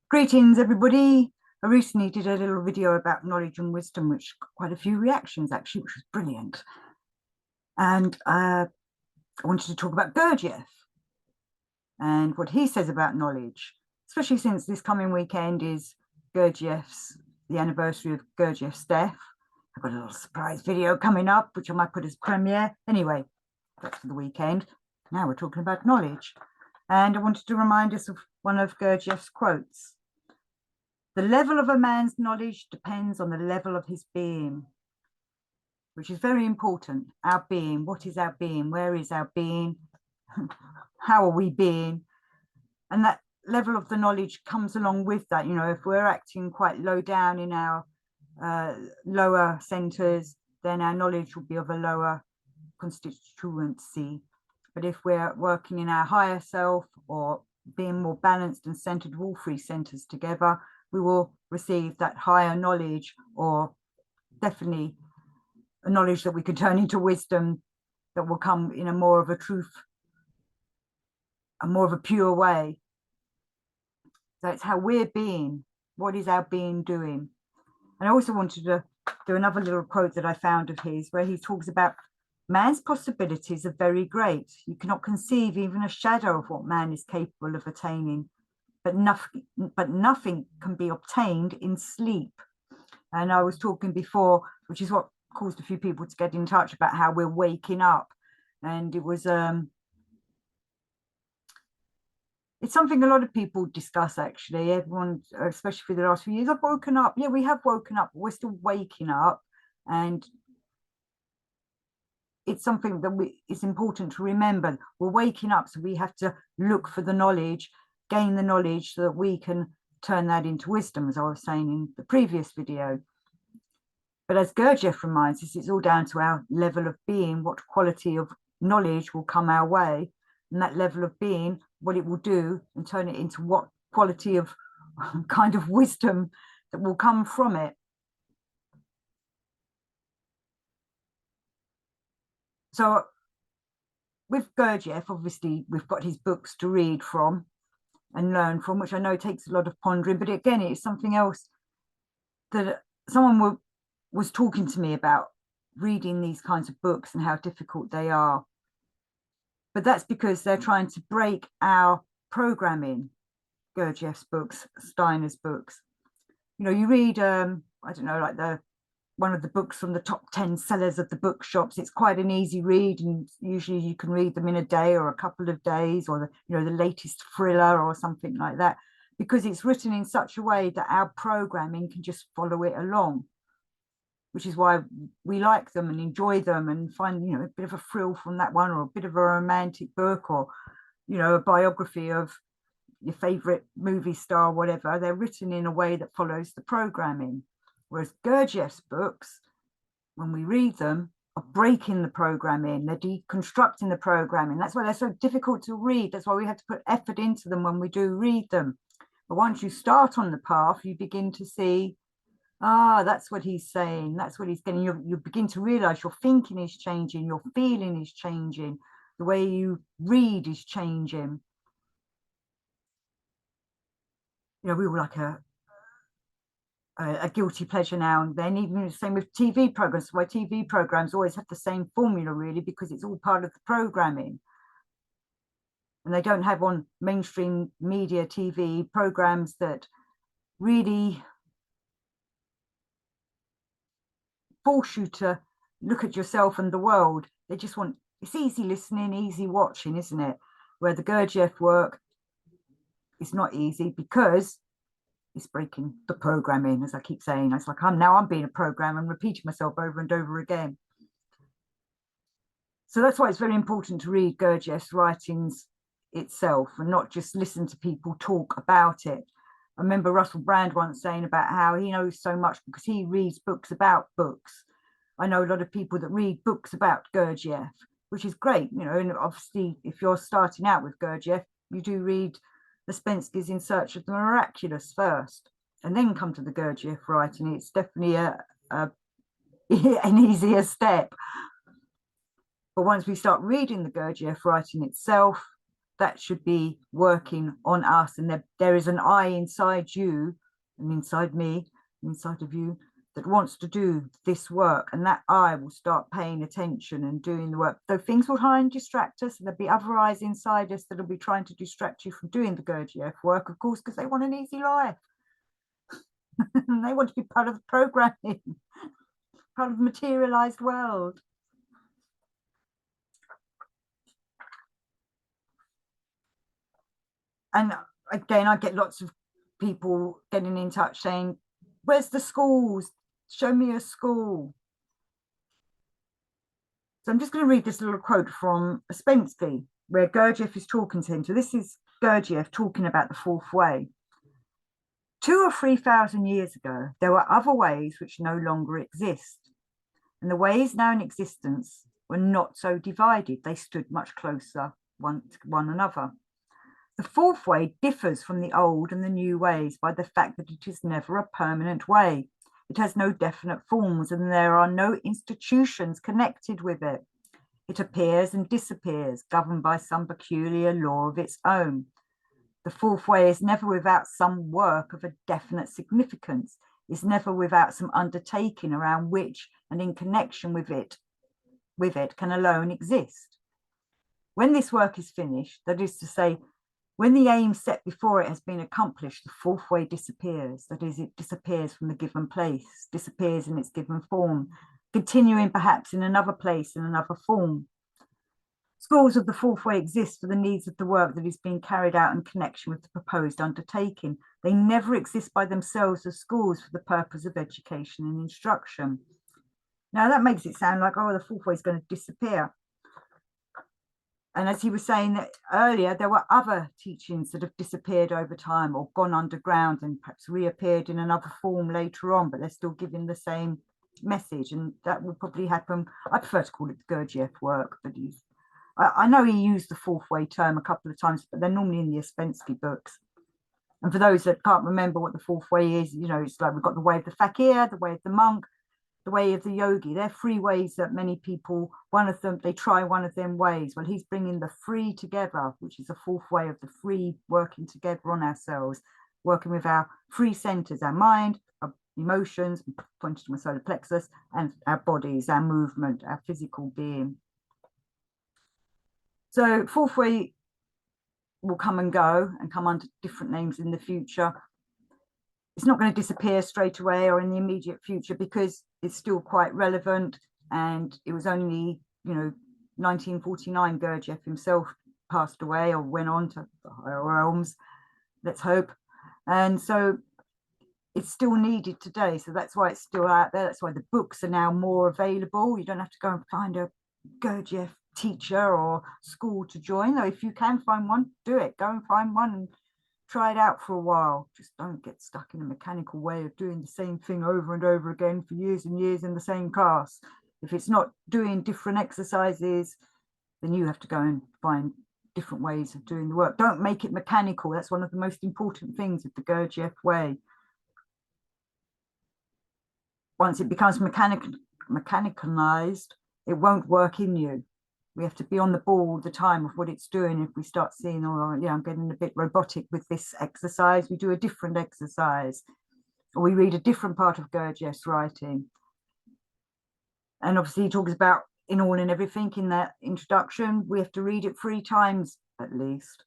Greetings, everybody. I recently did a little video about knowledge and wisdom, which got quite a few reactions, actually, which was brilliant. And I wanted to talk about Gurdjieff and what he says about knowledge, especially since this coming weekend is the anniversary of Gurdjieff's death. I've got a little surprise video coming up, which I might put as premiere. Anyway, that's for the weekend. Now we're talking about knowledge. And I wanted to remind us of one of Gurdjieff's quotes. The level of a man's knowledge depends on the level of his being, which is very important. Our being, what is our being? Where is our being? How are we being? And that level of the knowledge comes along with that. You know, if we're acting quite low down in our lower centers, then our knowledge will be of a lower constituency. But if we're working in our higher self or being more balanced and centered, all three centers together, we will receive that higher knowledge, or definitely a knowledge that we can turn into wisdom that will come in a more of a truth, a more of a pure way. So it's how we're being. What is our being doing? And I also wanted to do another little quote that I found of his, where he talks about man's possibilities are very great. You cannot conceive even a shadow of what man is capable of attaining. But nothing can be obtained in sleep. And I was talking before, which is what caused a few people to get in touch about how we're waking up. And it was it's something a lot of people discuss, actually. Everyone, especially for the last few years, I've woken up. Yeah, we have woken up, but we're still waking up. And it's something that it's important to remember. We're waking up, so we have to look for the knowledge, gain the knowledge so that we can turn that into wisdom, as I was saying in the previous video. But as Gurdjieff reminds us, it's all down to our level of being, what quality of knowledge will come our way, and that level of being, what it will do, and turn it into what quality of kind of wisdom that will come from it. So with Gurdjieff, obviously, we've got his books to read from and learn from, which I know takes a lot of pondering, but again, it's something else that someone was talking to me about, reading these kinds of books and how difficult they are. But that's because they're trying to break our programming. Gurdjieff's books, Steiner's books. You know, you read, I don't know, like one of the books from the top 10 sellers of the bookshops. It's quite an easy read, and usually you can read them in a day or a couple of days, or the latest thriller or something like that, because it's written in such a way that our programming can just follow it along, which is why we like them and enjoy them and find, a bit of a thrill from that one, or a bit of a romantic book, or, a biography of your favorite movie star, whatever. They're written in a way that follows the programming. Whereas Gurdjieff's books, when we read them, are breaking the programming, they're deconstructing the programming. That's why they're so difficult to read. That's why we have to put effort into them when we do read them. But once you start on the path, you begin to see, that's what he's saying. That's what he's getting. You begin to realize your thinking is changing, your feeling is changing, the way you read is changing. We were like a guilty pleasure now and then, even the same with TV programs. Why TV programs always have the same formula, really, because it's all part of the programming. And they don't have on mainstream media TV programs that really force you to look at yourself and the world. They just want, it's easy listening, easy watching, isn't it? Where the Gurdjieff work is not easy because it's breaking the programming, as I keep saying. It's like I'm being a program and repeating myself over and over again. So that's why it's very important to read Gurdjieff's writings itself and not just listen to people talk about it. I remember Russell Brand once saying about how he knows so much because he reads books about books. I know a lot of people that read books about Gurdjieff, which is great, and obviously if you're starting out with Gurdjieff, you do read the Spencer's In Search of the Miraculous first, and then come to the Gurdjieff writing. It's definitely an easier step. But once we start reading the Gurdjieff writing itself, that should be working on us. And there is an I inside you and inside me, inside of you, that wants to do this work, and that I will start paying attention and doing the work. Though things will try and distract us, and there'll be other eyes inside us that'll be trying to distract you from doing the Gurdjieff work, of course, because they want an easy life. And they want to be part of the programming, part of the materialized world. And again, I get lots of people getting in touch saying, where's the schools? Show me a school. So I'm just going to read this little quote from Ouspensky, where Gurdjieff is talking to him. So this is Gurdjieff talking about the fourth way. 2,000 or 3,000 years ago, there were other ways which no longer exist. And the ways now in existence were not so divided. They stood much closer one to one another. The fourth way differs from the old and the new ways by the fact that it is never a permanent way. It has no definite forms, and there are no institutions connected with it. It appears and disappears, governed by some peculiar law of its own. The fourth way is never without some work of a definite significance, is never without some undertaking around which and in connection with it can alone exist. When this work is finished, that is to say, when the aim set before it has been accomplished, the fourth way disappears. That is, it disappears from the given place, disappears in its given form, continuing perhaps in another place in another form. Schools of the fourth way exist for the needs of the work that is being carried out in connection with the proposed undertaking. They never exist by themselves as schools for the purpose of education and instruction. Now that makes it sound like, oh, the fourth way is going to disappear. And as he was saying that earlier, there were other teachings that have disappeared over time or gone underground and perhaps reappeared in another form later on, but they're still giving the same message. And that will probably happen. I prefer to call it the Gurdjieff work, but I know he used the fourth way term a couple of times, but they're normally in the Ouspensky books. And for those that can't remember what the fourth way is, you know, it's like we've got the way of the fakir, the way of the monk, the way of the yogi. They're three ways that many people, one of them, they try one of them ways. Well, he's bringing the three together, which is the fourth way of the three working together on ourselves, working with our three centers, our mind, our emotions, pointing to my solar plexus, and our bodies, our movement, our physical being. So fourth way will come and go and come under different names in the future. It's not going to disappear straight away or in the immediate future because it's still quite relevant. And it was only, 1949 Gurdjieff himself passed away or went on to the higher realms, let's hope. And so it's still needed today. So that's why it's still out there. That's why the books are now more available. You don't have to go and find a Gurdjieff teacher or school to join, though. If you can find one, do it. Go and find one and try it out for a while. Just don't get stuck in a mechanical way of doing the same thing over and over again for years and years in the same class. If it's not doing different exercises, then you have to go and find different ways of doing the work. Don't make it mechanical. That's one of the most important things of the Gurdjieff way. Once it becomes mechanicalized, it won't work in you. We have to be on the ball all the time of what it's doing. If we start seeing, oh, yeah, I'm getting a bit robotic with this exercise, we do a different exercise, or we read a different part of Gurdjieff's writing. And obviously he talks about in all and everything in that introduction. We have to read it 3 times at least.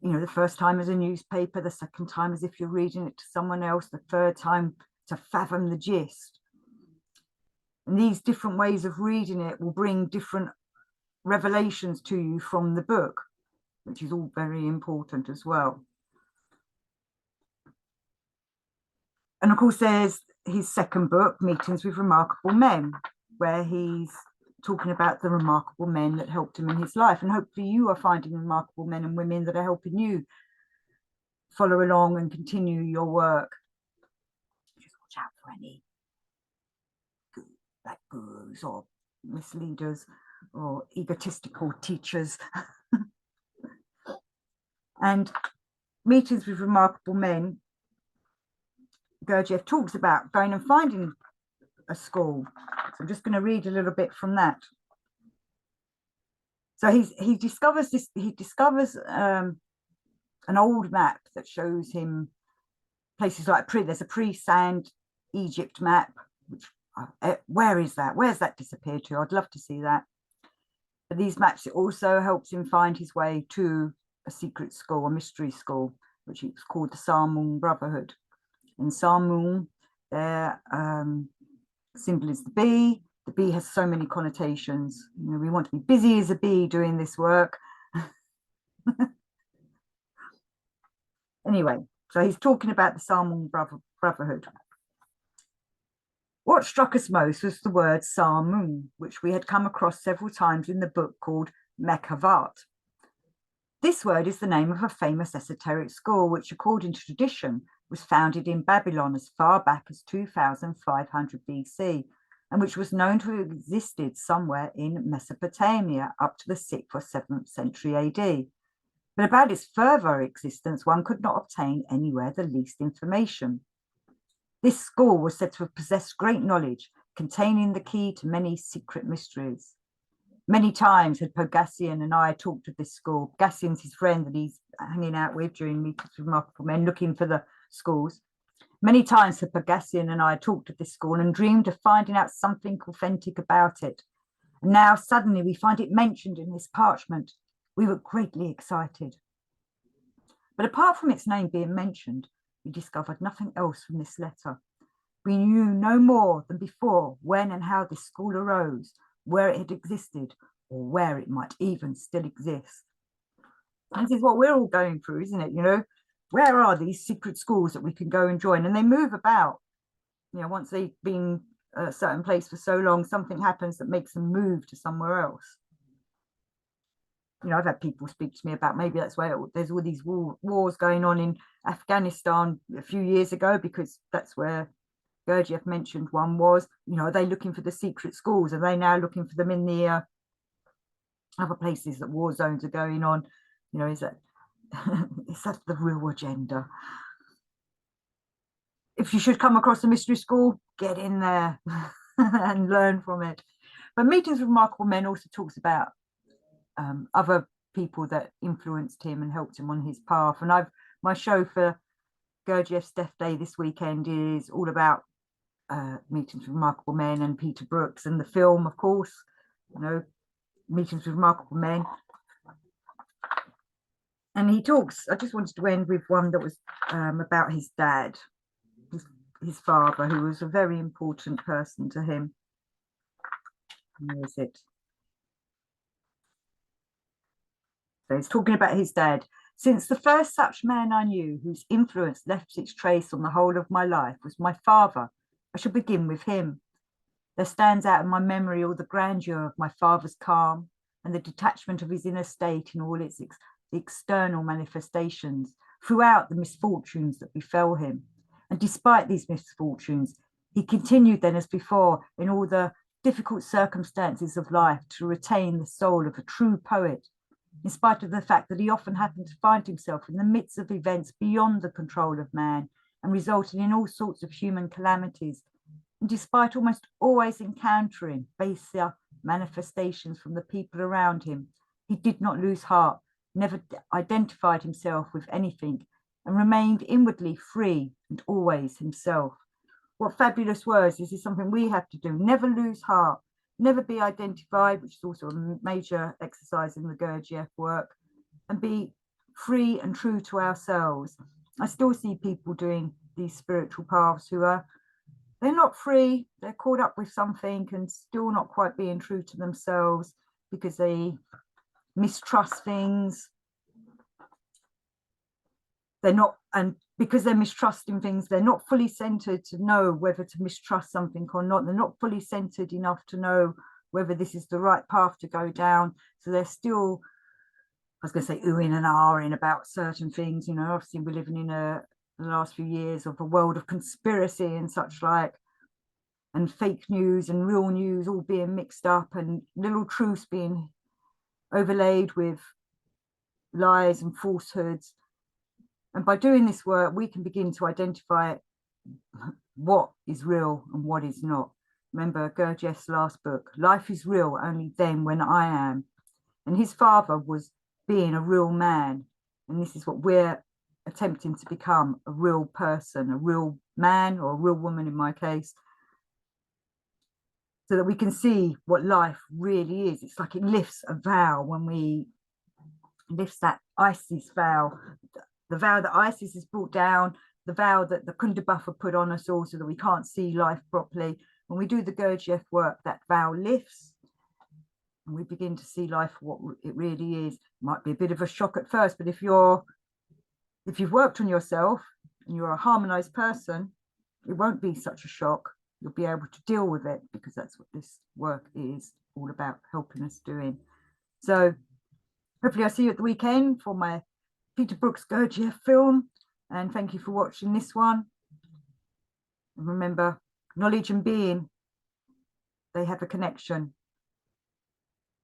The first time as a newspaper, the second time as if you're reading it to someone else, the third time to fathom the gist. And these different ways of reading it will bring different revelations to you from the book, which is all very important as well. And of course, there's his second book, Meetings with Remarkable Men, where he's talking about the remarkable men that helped him in his life. And hopefully you are finding remarkable men and women that are helping you follow along and continue your work. Just watch out for any like gurus or misleaders or egotistical teachers. And Meetings with Remarkable Men, Gurdjieff talks about going and finding a school. So I'm just going to read a little bit from that. So he discovers this. He discovers an old map that shows him places like there's a pre-sand Egypt map. Which where is that? Where's that disappeared to? I'd love to see that. But these maps, it also helps him find his way to a secret school, a mystery school, which is called the Sarmung Brotherhood. In Sarmung, their symbol is the bee. The bee has so many connotations. You know, we want to be busy as a bee doing this work. Anyway, so he's talking about the Sarmung Brotherhood. What struck us most was the word Sarmung, which we had come across several times in the book called Mekavat. This word is the name of a famous esoteric school, which, according to tradition, was founded in Babylon as far back as 2500 BC, and which was known to have existed somewhere in Mesopotamia up to the 6th or 7th century AD. But about its further existence, one could not obtain anywhere the least information. This school was said to have possessed great knowledge, containing the key to many secret mysteries. Many times had Pogassian and I talked of this school. Pogassian's his friend that he's hanging out with during Meetings with Remarkable Men, looking for the schools. Many times had Pogassian and I talked of this school and dreamed of finding out something authentic about it. And now suddenly we find it mentioned in this parchment. We were greatly excited. But apart from its name being mentioned, we discovered nothing else from this letter. We knew no more than before when and how this school arose, where it had existed, or where it might even still exist. And this is what we're all going through, isn't it? You know, where are these secret schools that we can go and join? And they move about. You know, once they've been a certain place for so long, something happens that makes them move to somewhere else. You know, I've had people speak to me about maybe that's why there's all these wars going on in Afghanistan a few years ago, because that's where Gurdjieff mentioned one was. You know, are they looking for the secret schools? Are they now looking for them in the other places that war zones are going on? You know, is that the real agenda? If you should come across a mystery school, get in there and learn from it. But Meetings with Remarkable Men also talks about other people that influenced him and helped him on his path. And my show for Gurdjieff's Death Day this weekend is all about Meetings with Remarkable Men and Peter Brooks, and the film, of course, you know, Meetings with Remarkable Men. And he talks, I just wanted to end with one that was about his dad, his father, who was a very important person to him. Where is it? So he's talking about his dad. Since the first such man I knew, whose influence left its trace on the whole of my life, was my father, I shall begin with him. There stands out in my memory all the grandeur of my father's calm and the detachment of his inner state in all its external manifestations throughout the misfortunes that befell him. And despite these misfortunes, he continued then as before in all the difficult circumstances of life to retain the soul of a true poet, in spite of the fact that he often happened to find himself in the midst of events beyond the control of man and resulting in all sorts of human calamities, and despite almost always encountering baser manifestations from the people around him, he did not lose heart, never identified himself with anything, and remained inwardly free and always himself. What fabulous words. This is something we have to do. Never lose heart, never be identified, which is also a major exercise in the Gurdjieff work, and be free and true to ourselves. I still see people doing these spiritual paths who they're not free, they're caught up with something and still not quite being true to themselves because they mistrust things. They're not, and because they're mistrusting things, they're not fully centered to know whether to mistrust something or not. They're not fully centered enough to know whether this is the right path to go down. So they're still, I was going to say, oohing and ahhing about certain things. You know, obviously we're living in the last few years of a world of conspiracy and such like, and fake news and real news all being mixed up, and little truths being overlaid with lies and falsehoods. And by doing this work, we can begin to identify what is real and what is not. Remember Gurdjieff's last book, Life is Real Only Then When I Am. And his father was being a real man. And this is what we're attempting to become, a real person, a real man or a real woman in my case, so that we can see what life really is. It's like it lifts a veil when we lifts that Isis veil, the veil that Isis has brought down, the veil that the Kundabuffer put on us all so that we can't see life properly. When we do the Gurdjieff work, that veil lifts and we begin to see life for what it really is. It might be a bit of a shock at first, but if you've worked on yourself and you're a harmonized person, it won't be such a shock. You'll be able to deal with it, because that's what this work is all about, helping us doing. So hopefully I'll see you at the weekend for my Peter Brookes Gurdjieff film. And thank you for watching this one. And remember, knowledge and being, they have a connection.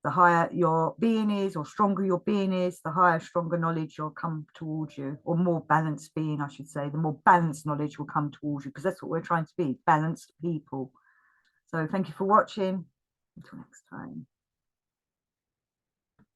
The higher your being is, or stronger your being is, the higher, stronger knowledge will come towards you, or more balanced being, I should say. The more balanced knowledge will come towards you, because that's what we're trying to be, balanced people. So thank you for watching. Until next time.